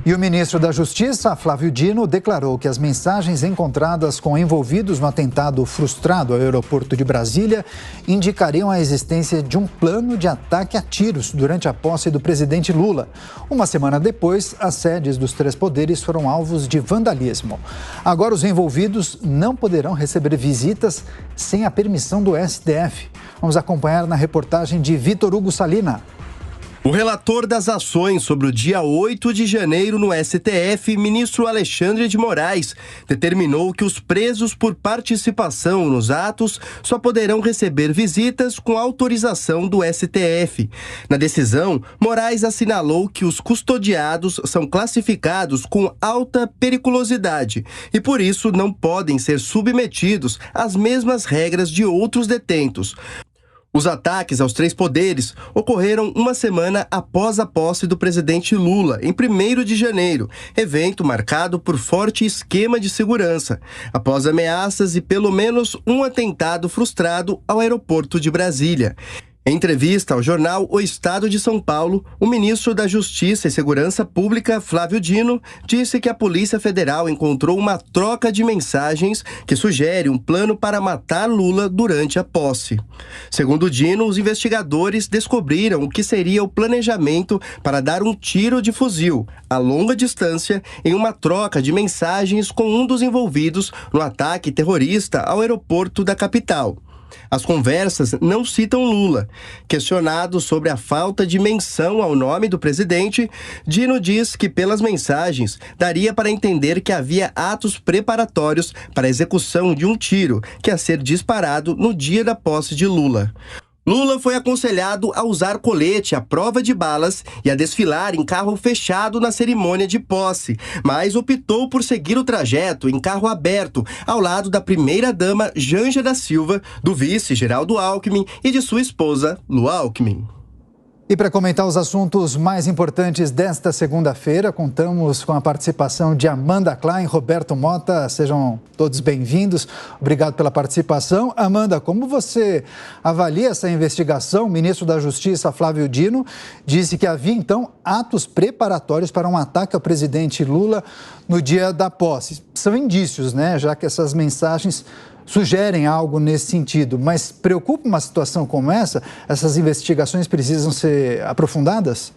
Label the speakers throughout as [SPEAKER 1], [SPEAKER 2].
[SPEAKER 1] E o ministro da Justiça, Flávio Dino, declarou que as mensagens encontradas com envolvidos no atentado frustrado ao aeroporto de Brasília indicariam a existência de um plano de ataque a tiros durante a posse do presidente Lula. Uma semana depois, as sedes dos três poderes foram alvos de vandalismo. Agora, os envolvidos não poderão receber visitas sem a permissão do STF. Vamos acompanhar na reportagem de Vitor Hugo Salina.
[SPEAKER 2] O relator das ações sobre o dia 8 de janeiro no STF, ministro Alexandre de Moraes, determinou que os presos por participação nos atos só poderão receber visitas com autorização do STF. Na decisão, Moraes assinalou que os custodiados são classificados com alta periculosidade e, por isso, não podem ser submetidos às mesmas regras de outros detentos. Os ataques aos três poderes ocorreram uma semana após a posse do presidente Lula, em 1º de janeiro, evento marcado por forte esquema de segurança, após ameaças e pelo menos um atentado frustrado ao aeroporto de Brasília. Em entrevista ao jornal O Estado de São Paulo, o ministro da Justiça e Segurança Pública, Flávio Dino, disse que a Polícia Federal encontrou uma troca de mensagens que sugere um plano para matar Lula durante a posse. Segundo Dino, os investigadores descobriram o que seria o planejamento para dar um tiro de fuzil a longa distância em uma troca de mensagens com um dos envolvidos no ataque terrorista ao aeroporto da capital. As conversas não citam Lula. Questionado sobre a falta de menção ao nome do presidente, Dino diz que, pelas mensagens, daria para entender que havia atos preparatórios para a execução de um tiro que ia ser disparado no dia da posse de Lula. Lula foi aconselhado a usar colete à prova de balas e a desfilar em carro fechado na cerimônia de posse, mas optou por seguir o trajeto em carro aberto, ao lado da primeira-dama Janja da Silva, do vice Geraldo Alckmin e de sua esposa, Lu Alckmin.
[SPEAKER 1] E para comentar os assuntos mais importantes desta segunda-feira, contamos com a participação de Amanda Klein, Roberto Mota. Sejam todos bem-vindos. Obrigado pela participação. Amanda, como você avalia essa investigação? O ministro da Justiça, Flávio Dino, disse que havia, então, atos preparatórios para um ataque ao presidente Lula no dia da posse. São indícios, né? Já que essas mensagens sugerem algo nesse sentido, mas preocupa uma situação como essa? Essas investigações precisam ser aprofundadas?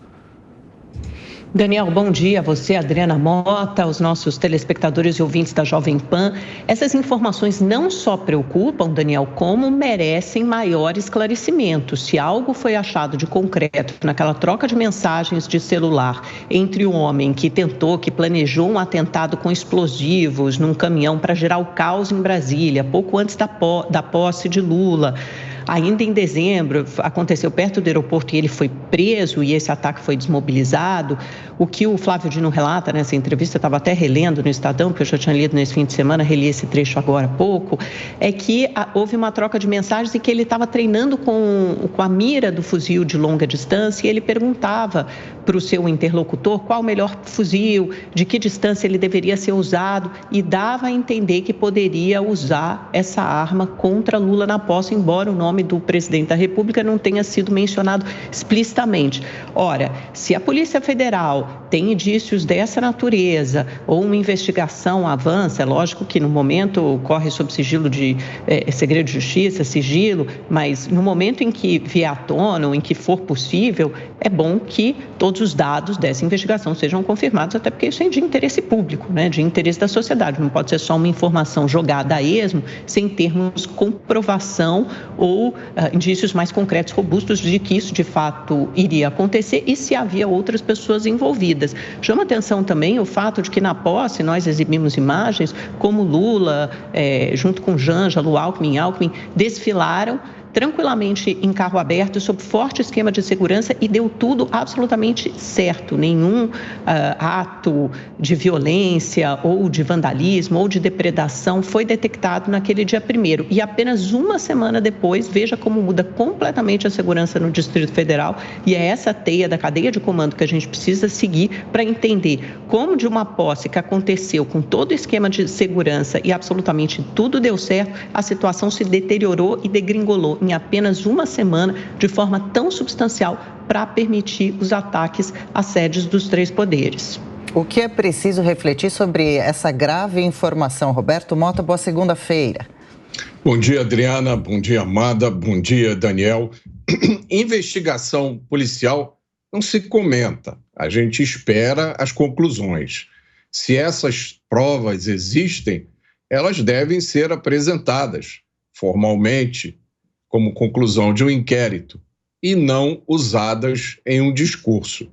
[SPEAKER 3] Daniel, bom dia a você, Adriana Mota, aos nossos telespectadores e ouvintes da Jovem Pan. Essas informações não só preocupam, Daniel, como merecem maior esclarecimento. Se algo foi achado de concreto naquela troca de mensagens de celular entre um homem que planejou um atentado com explosivos num caminhão para gerar o caos em Brasília, pouco antes da posse de Lula. Ainda em dezembro, aconteceu perto do aeroporto e ele foi preso e esse ataque foi desmobilizado. O que o Flávio Dino relata nessa entrevista, eu estava até relendo no Estadão, porque eu já tinha lido nesse fim de semana, reli esse trecho agora há pouco, é que houve uma troca de mensagens e que ele estava treinando com a mira do fuzil de longa distância e ele perguntava para o seu interlocutor qual o melhor fuzil, de que distância ele deveria ser usado e dava a entender que poderia usar essa arma contra Lula na posse, embora o nome do presidente da República não tenha sido mencionado explicitamente. Ora, se a Polícia Federal tem indícios dessa natureza ou uma investigação avança, é lógico que no momento corre sob sigilo de segredo de justiça, sigilo, mas no momento em que vier à tona ou em que for possível, é bom que todos os dados dessa investigação sejam confirmados, até porque isso é de interesse público, né? De interesse da sociedade. Não pode ser só uma informação jogada a esmo sem termos comprovação ou indícios mais concretos, robustos de que isso de fato iria acontecer e se havia outras pessoas envolvidas. Chama atenção também o fato de que na posse nós exibimos imagens como Lula, junto com Janja, Lu Alckmin, desfilaram tranquilamente em carro aberto, sob forte esquema de segurança e deu tudo absolutamente certo. Nenhum ato de violência ou de vandalismo ou de depredação foi detectado naquele dia 1º. E apenas uma semana depois, veja como muda completamente a segurança no Distrito Federal e é essa teia da cadeia de comando que a gente precisa seguir para entender como de uma posse que aconteceu com todo o esquema de segurança e absolutamente tudo deu certo, a situação se deteriorou e degringolou em apenas uma semana de forma tão substancial para permitir os ataques às sedes dos três poderes.
[SPEAKER 4] O que é preciso refletir sobre essa grave informação? Roberto Mota, boa segunda-feira.
[SPEAKER 5] Bom dia, Adriana. Bom dia, Amada. Bom dia, Daniel. Investigação policial não se comenta. A gente espera as conclusões. Se essas provas existem, elas devem ser apresentadas formalmente como conclusão de um inquérito e não usadas em um discurso.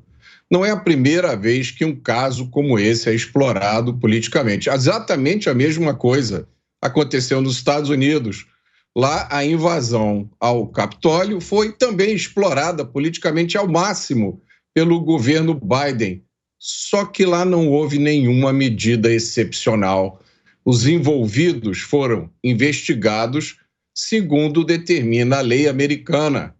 [SPEAKER 5] Não é a primeira vez que um caso como esse é explorado politicamente. Exatamente a mesma coisa aconteceu nos Estados Unidos. Lá, a invasão ao Capitólio foi também explorada politicamente ao máximo pelo governo Biden. Só que lá não houve nenhuma medida excepcional. Os envolvidos foram investigados segundo determina a lei americana.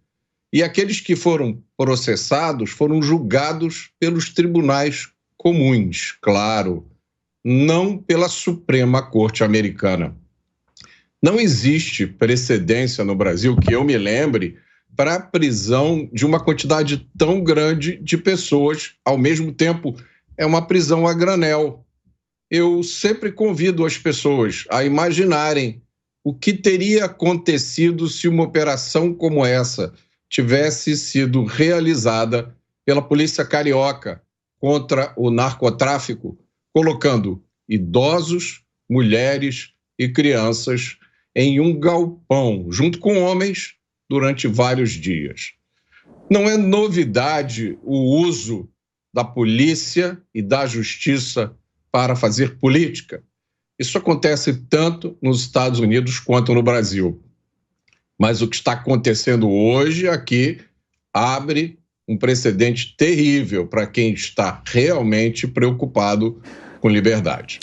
[SPEAKER 5] E aqueles que foram processados foram julgados pelos tribunais comuns, claro, não pela Suprema Corte Americana. Não existe precedência no Brasil, que eu me lembre, para a prisão de uma quantidade tão grande de pessoas. Ao mesmo tempo, é uma prisão a granel. Eu sempre convido as pessoas a imaginarem o que teria acontecido se uma operação como essa tivesse sido realizada pela polícia carioca contra o narcotráfico, colocando idosos, mulheres e crianças em um galpão, junto com homens, durante vários dias. Não é novidade o uso da polícia e da justiça para fazer política. Isso acontece tanto nos Estados Unidos quanto no Brasil. Mas o que está acontecendo hoje aqui abre um precedente terrível para quem está realmente preocupado com liberdade.